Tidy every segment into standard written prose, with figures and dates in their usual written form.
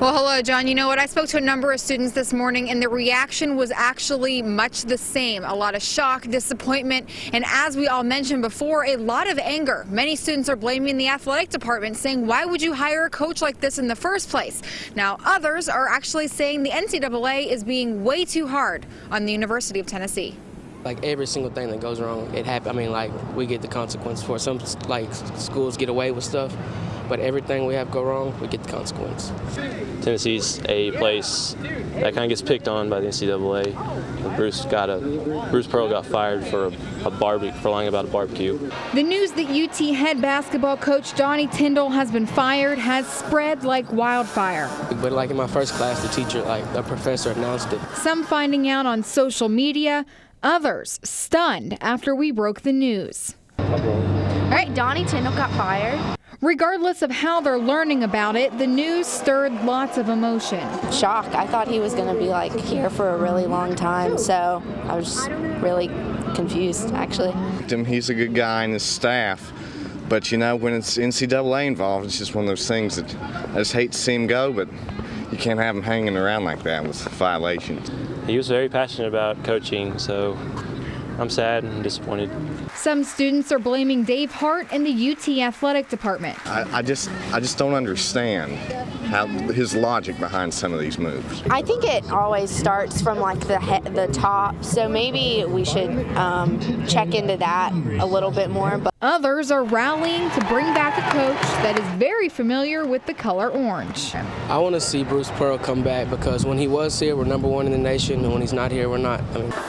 Well, hello, John. You know what? I spoke to a number of students this morning, and the reaction was actually much the same. A lot of shock, disappointment, and as we all mentioned before, a lot of anger. Many students are blaming the athletic department, saying, why would you hire a coach like this in the first place? Now, others are actually saying the NCAA is being way too hard on the University of Tennessee. Like every single thing that goes wrong, it happens. I mean, like we get the consequence for it. Some like schools get away with stuff, but everything we have go wrong, we get the consequence. Tennessee's a place that kind of gets picked on by the NCAA. Bruce Pearl got fired for lying about a barbecue. The news that UT head basketball coach Donnie Tyndall has been fired has spread like wildfire. But like in my first class, the professor announced it. Some finding out on social media, others stunned after we broke the news. All right, Donnie Tyndall got fired. Regardless of how they're learning about it, the news stirred lots of emotion. Shock. I thought he was going to be like here for a really long time, so I was really confused, actually. He's a good guy and his staff, but you know, when it's NCAA involved, it's just one of those things that I just hate to see him go, but you can't have him hanging around like that with violations. He was very passionate about coaching, so I'm sad and disappointed. Some students are blaming Dave Hart and the UT athletic department. I just don't understand his logic behind some of these moves. I think it always starts from like the top, so maybe we should check into that a little bit more. But others are rallying to bring back a coach that is very familiar with the color orange. I want to see Bruce Pearl come back because when he was here, we're #1 in the nation, and when he's not here, we're not.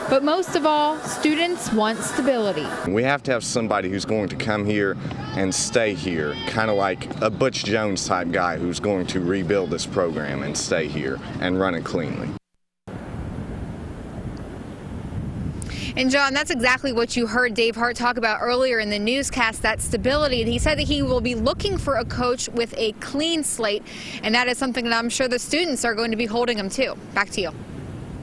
But most of all, students want stability. We have to have somebody who's going to come here and stay here, kind of like a Butch Jones type guy who's going to rebuild this program and stay here and run it cleanly. And John, that's exactly what you heard Dave Hart talk about earlier in the newscast, that stability. He said that he will be looking for a coach with a clean slate, and that is something that I'm sure the students are going to be holding him to. Back to you.